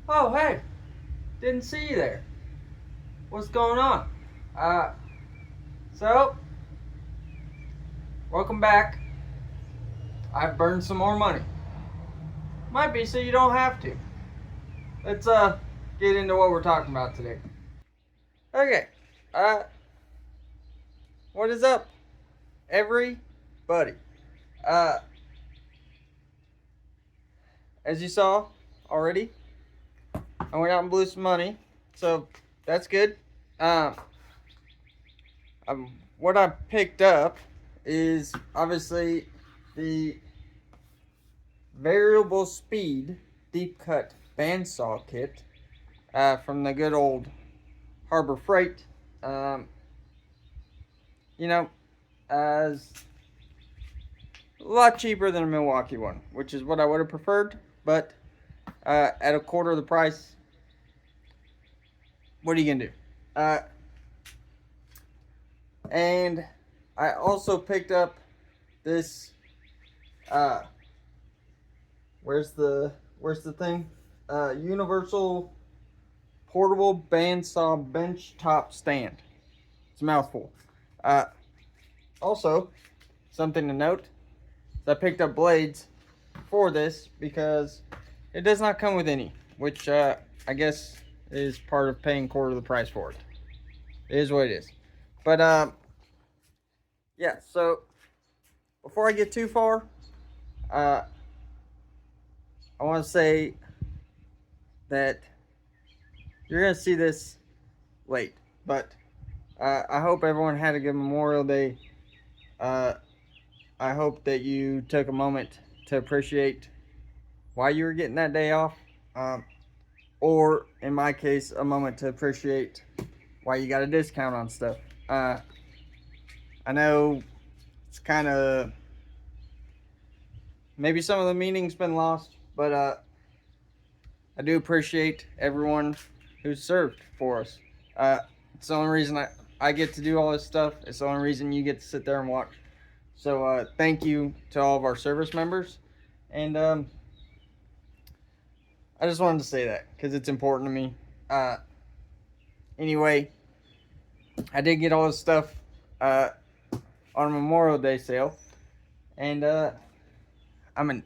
Oh, hey, didn't see you there. What's going on? So, welcome back. I've burned some more money. Might be so you don't have to. Let's, get into what we're talking about today. Okay, uh, what is up, everybody? Uh, as you saw already, I went out and blew some money, so that's good. Um, what I picked up is obviously the variable speed deep cut bandsaw kit from the good old Harbor Freight. Um, you know, as a lot cheaper than a Milwaukee one, which is what I would have preferred, but at a quarter of the price, what are you gonna do? And I also picked up this. Where's the thing? Universal portable bandsaw benchtop stand. It's a mouthful. Uh, Also, something to note is I picked up blades for this because it does not come with any, which I guess is part of paying quarter of the price for it. It is what it is. But yeah. So before I get too far, I want to say that you're gonna see this late, but I hope everyone had a good Memorial Day. I hope that you took a moment to appreciate why you were getting that day off, or in my case, a moment to appreciate why you got a discount on stuff. I know it's kind of maybe some of the meaning's been lost, but I do appreciate everyone who served for us. It's the only reason I get to do all this stuff. It's the only reason you get to sit there and watch. So thank you to all of our service members. And I just wanted to say that because it's important to me. Anyway, I did get all this stuff on a Memorial Day sale. And I'm an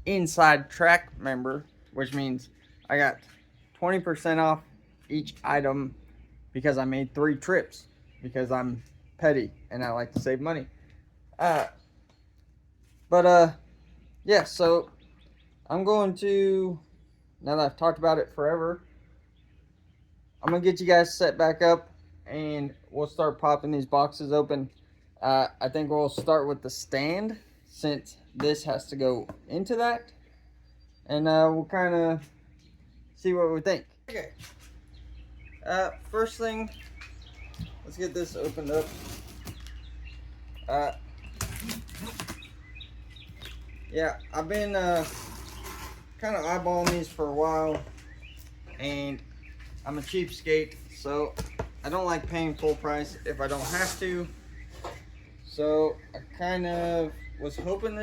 inside track member, which means I got 20% off each item because I made 3 trips because I'm petty and I like to save money. Yeah, so I'm going to, now that I've talked about it forever, I'm going to get you guys set back up and we'll start popping these boxes open. I think we'll start with the stand since this has to go into that. And we'll kind of see what we think. Okay. First thing, let's get this opened up. Yeah, I've been kind of eyeballing these for a while, and I'm a cheapskate, so I don't like paying full price if I don't have to. So I kind of was hoping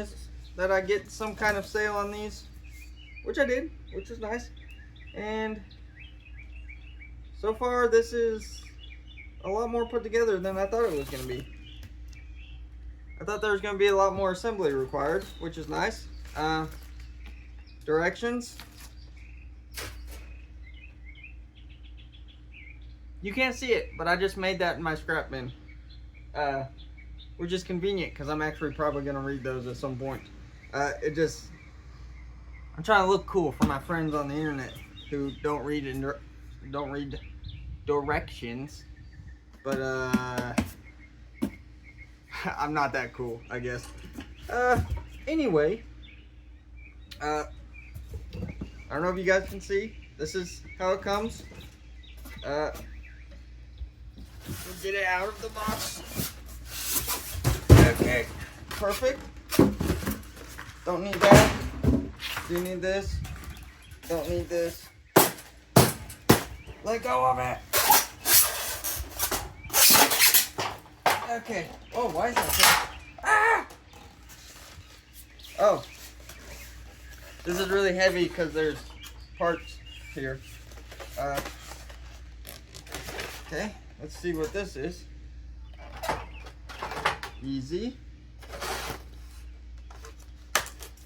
that I get some kind of sale on these, which I did, which was nice. And so far, this is a lot more put together than I thought it was going to be. I thought there was going to be a lot more assembly required, which is nice. Directions. You can't see it, but I just made that in my scrap bin. Which is convenient because I'm actually probably going to read those at some point. I'm trying to look cool for my friends on the internet who don't read directions. But I'm not that cool, I guess. Anyway, I don't know if you guys can see. This is how it comes. We'll get it out of the box. Okay, perfect. Don't need that. Do need this. Don't need this. Let go of it. Okay. Oh, why is that so? Ah! Oh. This is really heavy because there's parts here. Okay, let's see what this is. Easy.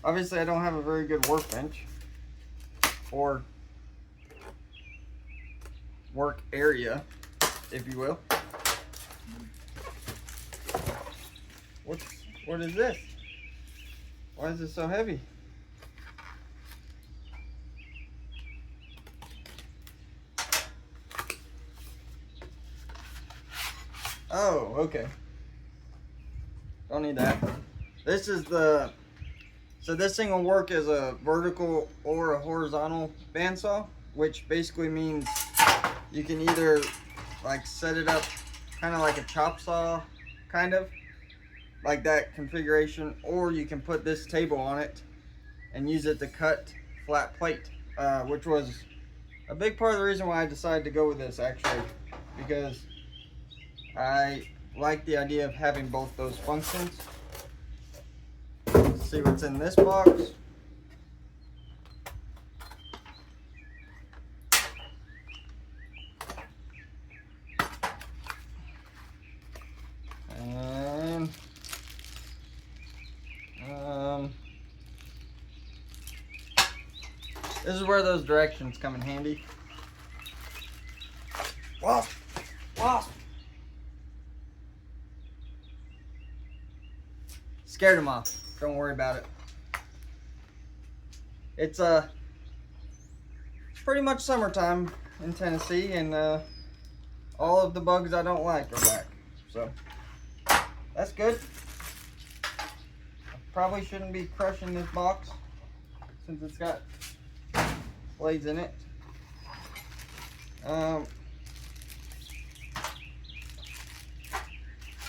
Obviously, I don't have a very good workbench or work area, if you will. What is this? Why is it so heavy? Oh, okay. Don't need that. This is the, so this thing will work as a vertical or a horizontal bandsaw, which basically means you can either like set it up kind of like a chop saw, kind of like that configuration, or you can put this table on it and use it to cut flat plate, which was a big part of the reason why I decided to go with this, actually, because I like the idea of having both those functions. Let's see what's in this box. And this is where those directions come in handy. Wasp! Wasp! Scared him off. Don't worry about it. It's pretty much summertime in Tennessee, and all of the bugs I don't like are back. So that's good. I probably shouldn't be crushing this box since it's got blades in it. I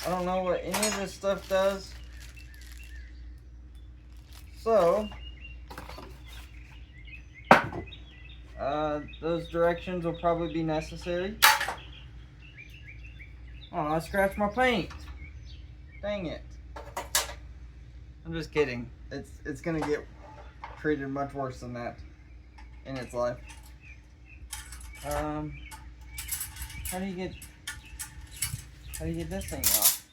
don't know what any of this stuff does. So, those directions will probably be necessary. Oh, I scratched my paint. Dang it. I'm just kidding. It's gonna get treated much worse than that in its life. How do you get this thing off?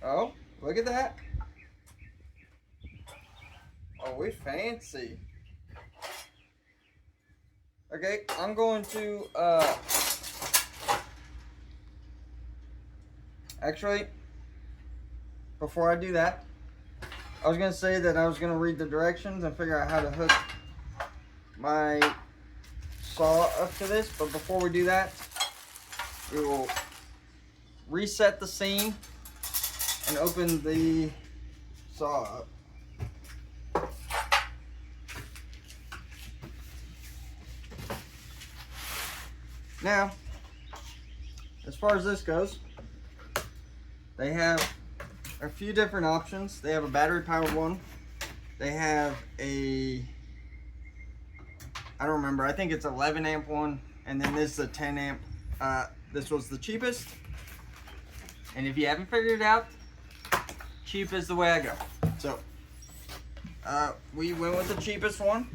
Oh, look at that. Oh, we fancy. Okay, I'm going to, actually, before I do that, I was going to say that I was going to read the directions and figure out how to hook my saw up to this, but before we do that, we will reset the seam and open the saw up. Now, as far as this goes, they have a few different options. They have a battery powered one. They have a, I don't remember, I think it's 11 amp one, and then this is a 10 amp. This was the cheapest. And if you haven't figured it out, cheap is the way I go. So, we went with the cheapest one.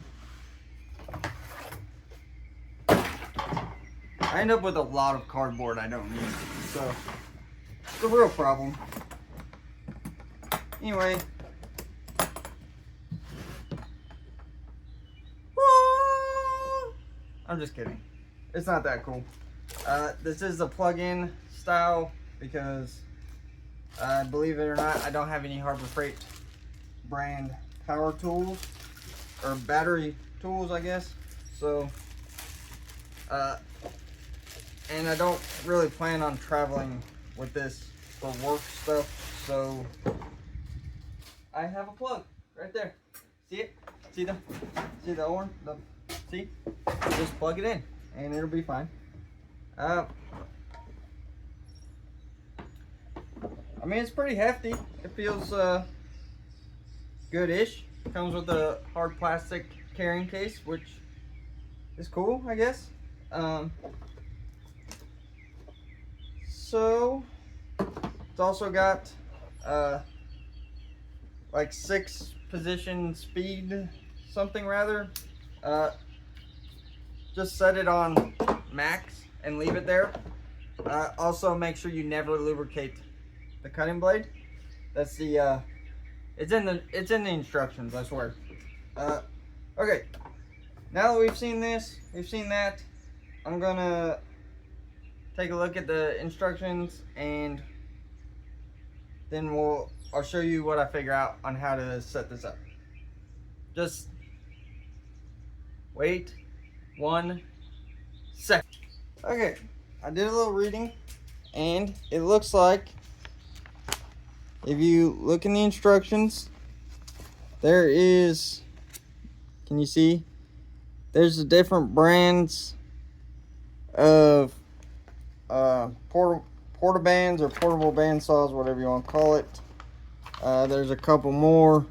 I end up with a lot of cardboard I don't need, so it's a real problem. Anyway, I'm just kidding. It's not that cool. This is a plug-in style because, believe it or not, I don't have any Harbor Freight brand power tools, or battery tools, I guess. So, and I don't really plan on traveling with this for work stuff, so I have a plug right there. See it? See the orange? See? Just plug it in and it'll be fine. I mean, it's pretty hefty. It feels good-ish. Comes with a hard plastic carrying case, which is cool, I guess. So it's also got like 6-position speed something rather. just set it on max and leave it there. Also, make sure you never lubricate the cutting blade. That's the it's in the instructions, I swear. Okay, now that we've seen this, we've seen that, I'm gonna take a look at the instructions, and then I'll show you what I figure out on how to set this up. Just wait 1 second. Okay, I did a little reading, and it looks like if you look in the instructions, there is, can you see? There's the different brands of portabands or portable bandsaws, whatever you want to call it. There's a couple more,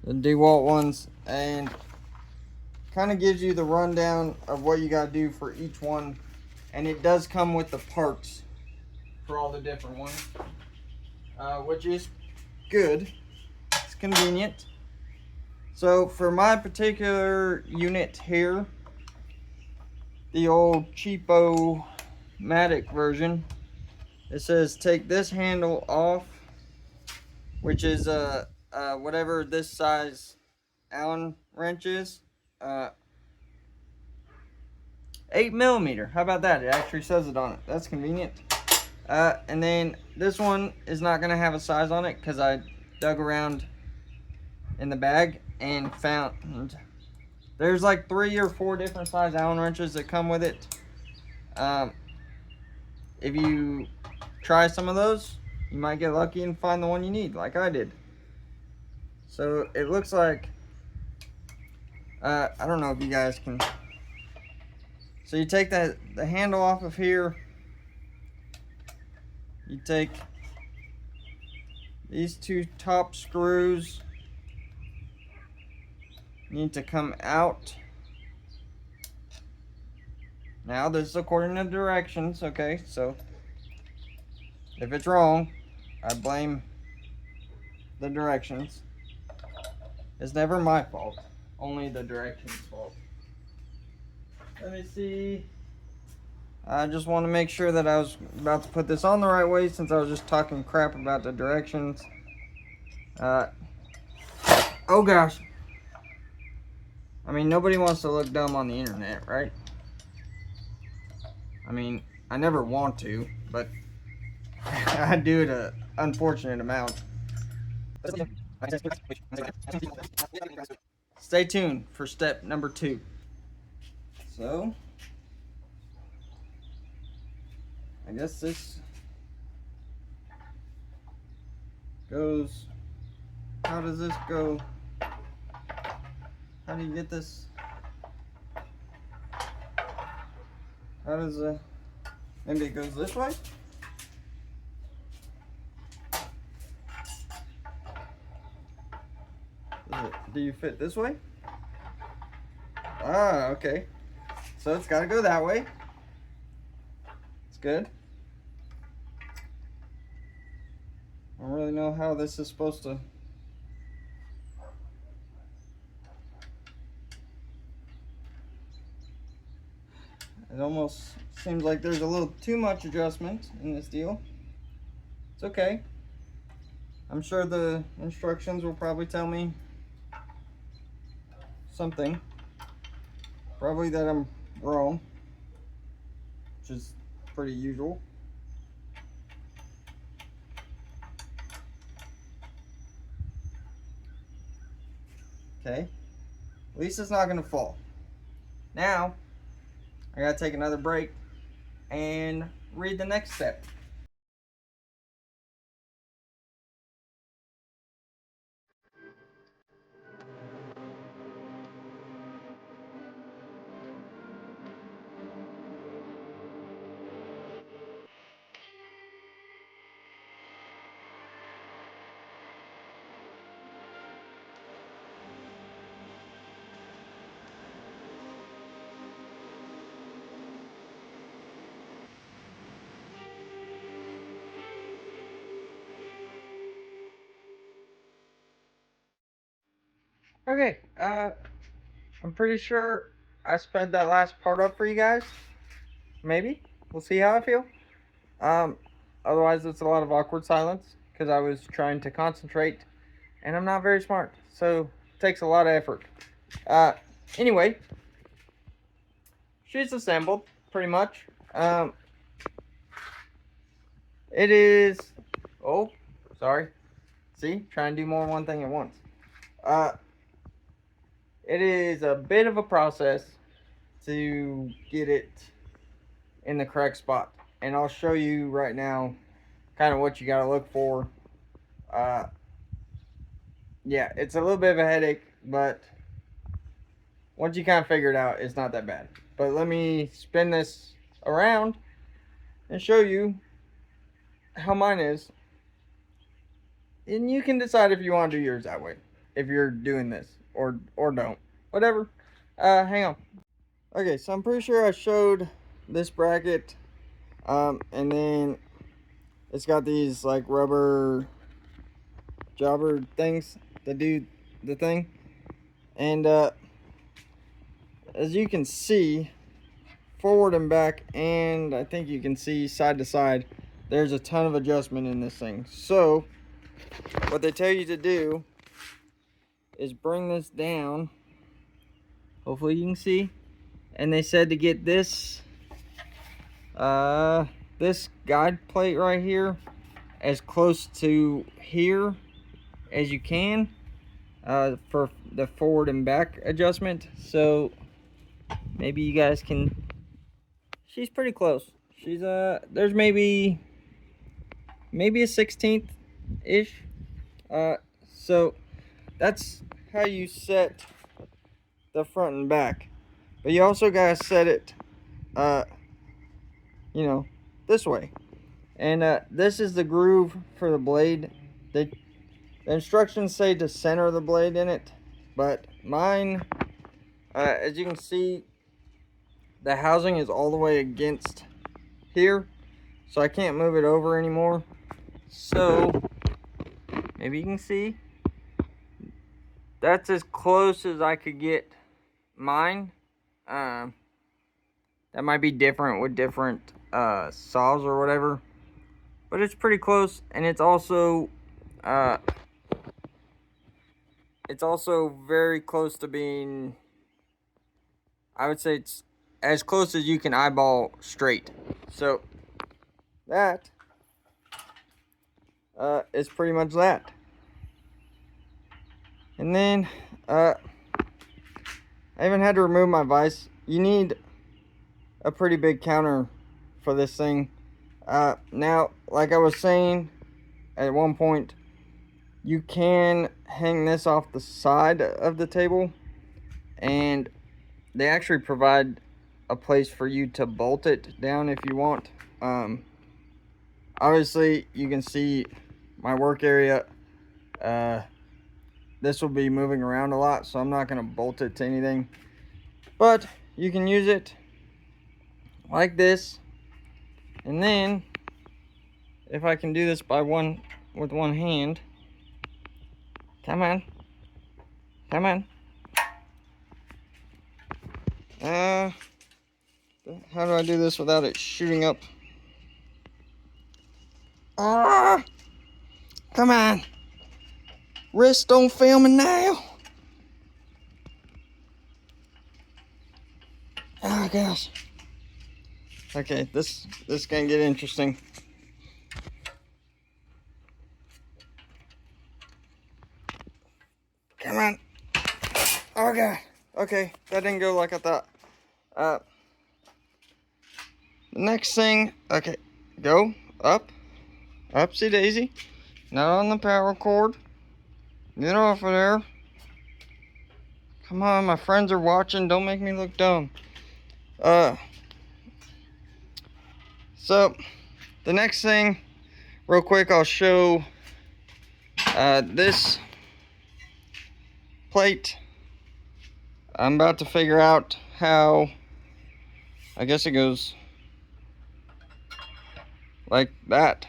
the DeWalt ones, and kind of gives you the rundown of what you got to do for each one. And it does come with the parts for all the different ones, which is good. It's convenient. So for my particular unit here, the old cheapo Matic version, it says take this handle off, which is whatever this size Allen wrench is, 8mm. How about that? It actually says it on it. That's convenient. And then this one is not gonna have a size on it because I dug around in the bag and found there's like 3 or 4 different size Allen wrenches that come with it. If you try some of those, you might get lucky and find the one you need, like I did. So it looks like, I don't know if you guys can. So you take the handle off of here. You take these 2 top screws. Need to come out. Now this is according to directions, okay? So if it's wrong, I blame the directions. It's never my fault, only the directions' fault. Let me see. I just want to make sure that I was about to put this on the right way, since I was just talking crap about the directions. Oh gosh. I mean, nobody wants to look dumb on the internet, right? I mean, I never want to, but I do it an unfortunate amount. Stay tuned for step number 2. So, I guess this goes, how does this go? How do you get this? How does maybe it goes this way? Do you fit this way? Ah, okay. So it's got to go that way. It's good. I don't really know how this is supposed to. It almost seems like there's a little too much adjustment in this deal. It's okay. I'm sure the instructions will probably tell me something. Probably that I'm wrong, which is pretty usual. Okay. At least it's not going to fall. Now, I gotta take another break and read the next step. Okay, I'm pretty sure I sped that last part up for you guys. Maybe. We'll see how I feel. Otherwise, it's a lot of awkward silence because I was trying to concentrate, and I'm not very smart, so it takes a lot of effort. Anyway, she's assembled pretty much. It is. Oh, sorry. See, trying to do more one thing at once. It is a bit of a process to get it in the correct spot, and I'll show you right now kind of what you got to look for. Yeah, it's a little bit of a headache, but once you kind of figure it out, it's not that bad. But let me spin this around and show you how mine is, and you can decide if you want to do yours that way, if you're doing this or don't, whatever. Hang on. Okay, so I'm pretty sure I showed this bracket, and then it's got these like rubber jobber things that do the thing, and as you can see, forward and back, and I think you can see side to side, there's a ton of adjustment in this thing. So what they tell you to do is bring this down, hopefully you can see, and they said to get this this guide plate right here as close to here as you can, for the forward and back adjustment. So maybe you guys can, she's pretty close. She's there's maybe a 16th ish. So that's how you set the front and back, but you also gotta set it you know, this way. And this is the groove for the blade. The instructions say to center the blade in it, but mine, as you can see, the housing is all the way against here, so I can't move it over anymore. So maybe you can see, that's as close as I could get mine. That might be different with different saws or whatever, but it's pretty close. And it's also very close to being, I would say it's as close as you can eyeball straight. So that is pretty much that. And then I even had to remove my vise. You need a pretty big counter for this thing. Now, like I was saying at one point, you can hang this off the side of the table, and they actually provide a place for you to bolt it down if you want. Obviously you can see my work area. This will be moving around a lot, so I'm not going to bolt it to anything, but you can use it like this. And then if I can do this with one hand, come on, how do I do this without it shooting up? Come on, wrist don't fail me now. Oh gosh. Okay, this gonna get interesting. Come on. Oh god. Okay, that didn't go like I thought. The next thing, okay, go up, upsy daisy, not on the power cord. Get off of there. Come on, my friends are watching. Don't make me look dumb. So the next thing, real quick, I'll show this plate. I'm about to figure out how, I guess it goes like that.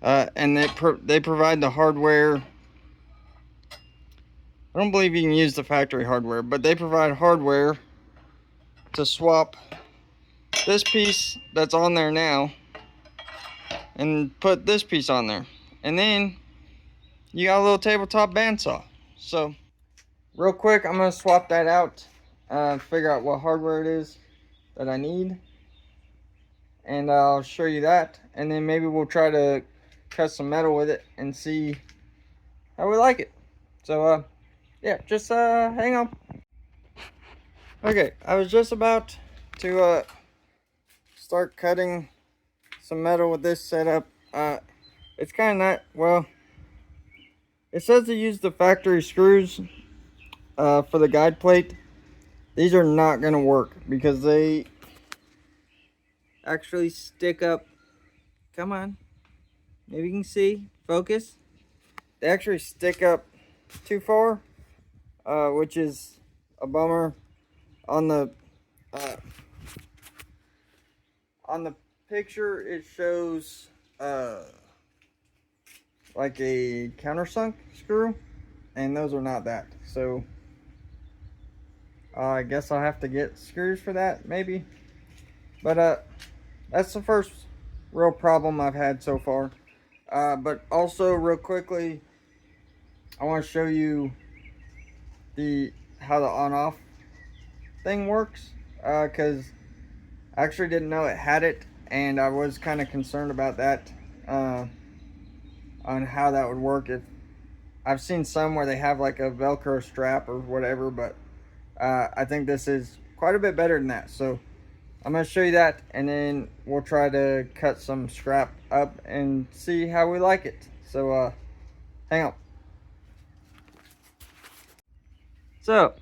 And they provide the hardware. I don't believe you can use the factory hardware, but they provide hardware to swap this piece that's on there now and put this piece on there. And then you got a little tabletop bandsaw. So real quick, I'm gonna swap that out, figure out what hardware it is that I need, and I'll show you that. And then maybe we'll try to cut some metal with it and see how we like it. So yeah, just hang on. Okay, I was just about to start cutting some metal with this setup. It's kind of not, well, it says to use the factory screws for the guide plate. These are not going to work because they actually stick up. Come on, maybe you can see, focus. They actually stick up too far, which is a bummer. On the picture, it shows like a countersunk screw, and those are not that. So I guess I'll have to get screws for that, maybe. But that's the first real problem I've had so far. But also, real quickly, I want to show you how the on-off thing works, because I actually didn't know it had it, and I was kind of concerned about that, on how that would work. If I've seen some where they have like a Velcro strap or whatever, but I think this is quite a bit better than that. So I'm going to show you that, and then we'll try to cut some scrap up and see how we like it. So hang on. So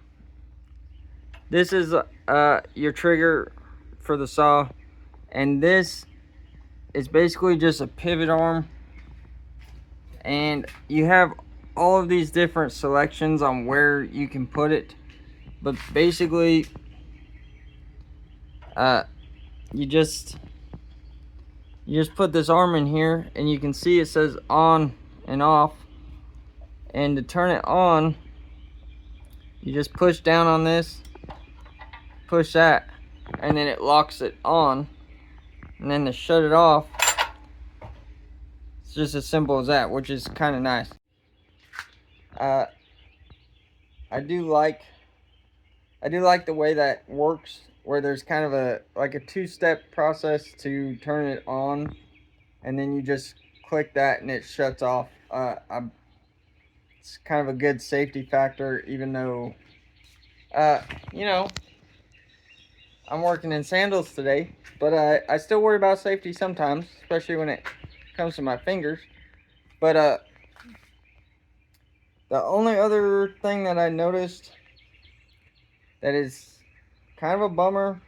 this is your trigger for the saw, and this is basically just a pivot arm, and you have all of these different selections on where you can put it, but basically you just put this arm in here, and you can see it says on and off, and to turn it on, you just push down on this, push that, and then it locks it on. And then to shut it off, it's just as simple as that, which is kind of nice. I do like the way that works, where there's kind of a two-step process to turn it on, and then you just click that and it shuts off. It's kind of a good safety factor, even though you know, I'm working in sandals today, but I still worry about safety sometimes, especially when it comes to my fingers. But the only other thing that I noticed that is kind of a bummer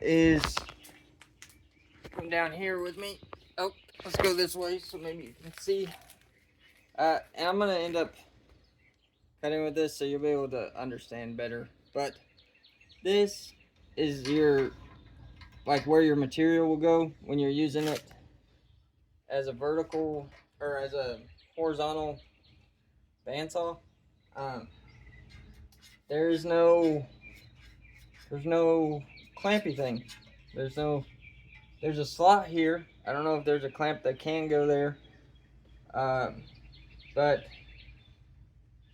is, come down here with me. Oh, let's go this way so maybe you can see. And I'm gonna end up cutting with this so you'll be able to understand better. But this is your, like, where your material will go when you're using it as a vertical or as a horizontal bandsaw. There's no clampy thing. There's a slot here. I don't know if there's a clamp that can go there, but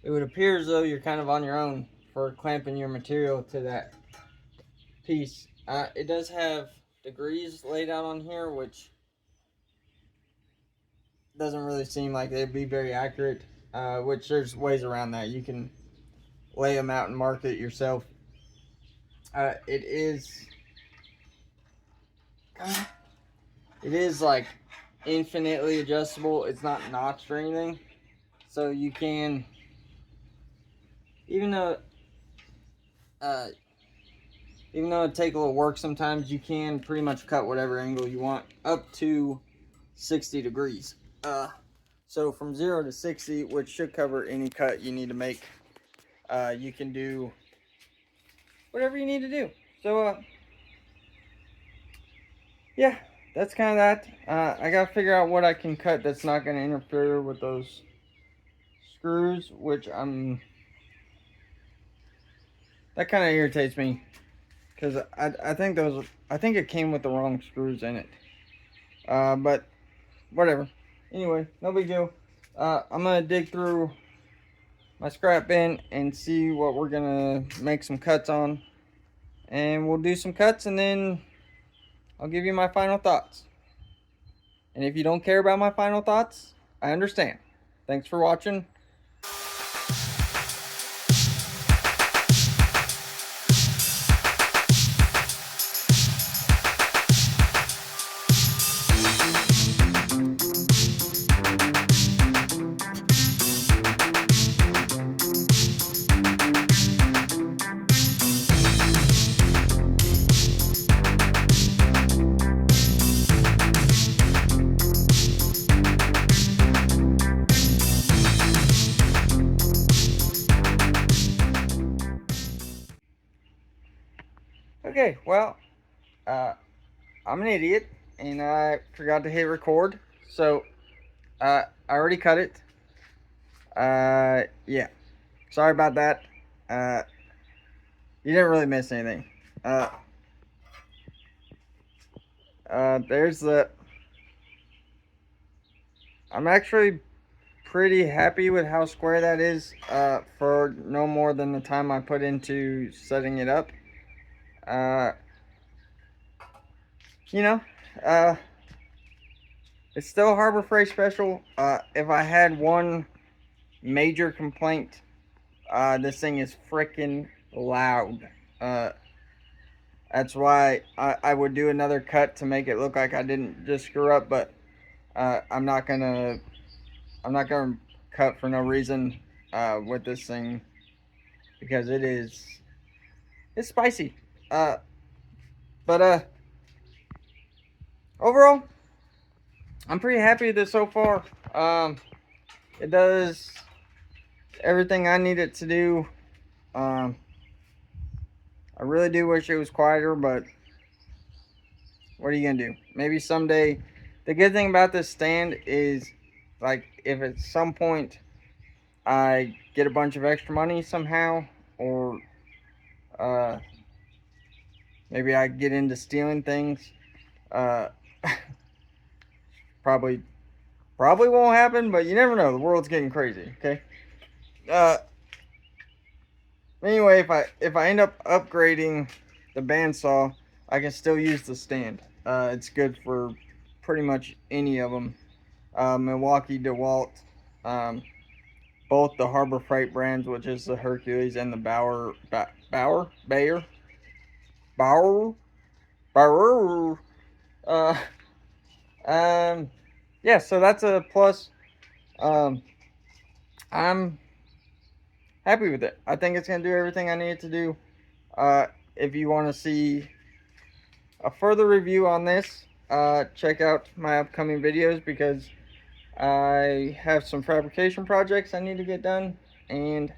it would appear as though you're kind of on your own for clamping your material to that piece. It does have degrees laid out on here, which doesn't really seem like they'd be very accurate, which there's ways around that. You can lay them out and mark it yourself. It is like infinitely adjustable. It's not notched or anything, so you can, even though it take a little work sometimes, you can pretty much cut whatever angle you want up to 60 degrees. So from 0 to 60, which should cover any cut you need to make, you can do whatever you need to do. So yeah, that's kind of that. I gotta figure out what I can cut that's not going to interfere with those screws, which I'm That kind of irritates me because I think it came with the wrong screws in it. But whatever. Anyway, no big deal. I'm gonna dig through my scrap bin and see what we're gonna make some cuts on, and we'll do some cuts, and then I'll give you my final thoughts. And if you don't care about my final thoughts, I understand. Thanks for watching. Okay, well, I'm an idiot, and I forgot to hit record, so I already cut it. Yeah, sorry about that. Uh, you didn't really miss anything. There's the. I'm actually pretty happy with how square that is. For no more than the time I put into setting it up. Uh, you know, uh, it's still a Harbor Freight special. If I had one major complaint, this thing is freaking loud. That's why I would do another cut to make it look like I didn't just screw up, but I'm not gonna cut for no reason with this thing because it's spicy. Uh, but overall, I'm pretty happy with this so far. It does everything I need it to do. I really do wish it was quieter, but what are you gonna do? Maybe someday. The good thing about this stand is, like, if at some point I get a bunch of extra money somehow, or uh, maybe I get into stealing things. Uh, probably won't happen, but you never know. The world's getting crazy. Okay. Uh, anyway, if I end up upgrading the bandsaw, I can still use the stand. It's good for pretty much any of them. Milwaukee, DeWalt, both the Harbor Freight brands, which is the Hercules and the Bauer, Bauer. Uh, yeah, so that's a plus. I'm happy with it. I think it's gonna do everything I need it to do. If you want to see a further review on this, check out my upcoming videos because I have some fabrication projects I need to get done, and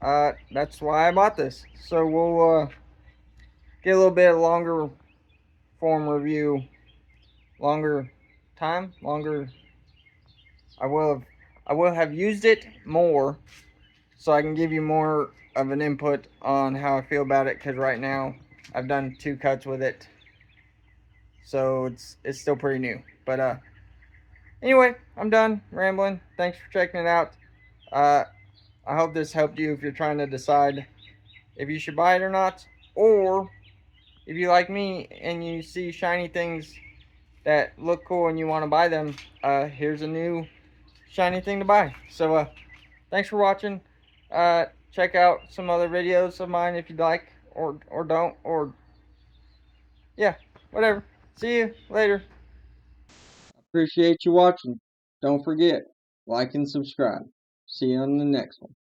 that's why I bought this. So we'll get a little bit longer form review, longer time, longer. I will have used it more, so I can give you more of an input on how I feel about it. Because right now I've done 2 cuts with it, so it's still pretty new. But anyway, I'm done rambling. Thanks for checking it out. I hope this helped you if you're trying to decide if you should buy it or not, or if you like me and you see shiny things that look cool and you want to buy them, here's a new shiny thing to buy. So thanks for watching. Check out some other videos of mine if you'd like, or don't, or yeah, whatever. See you later. Appreciate you watching. Don't forget, like and subscribe. See you on the next one.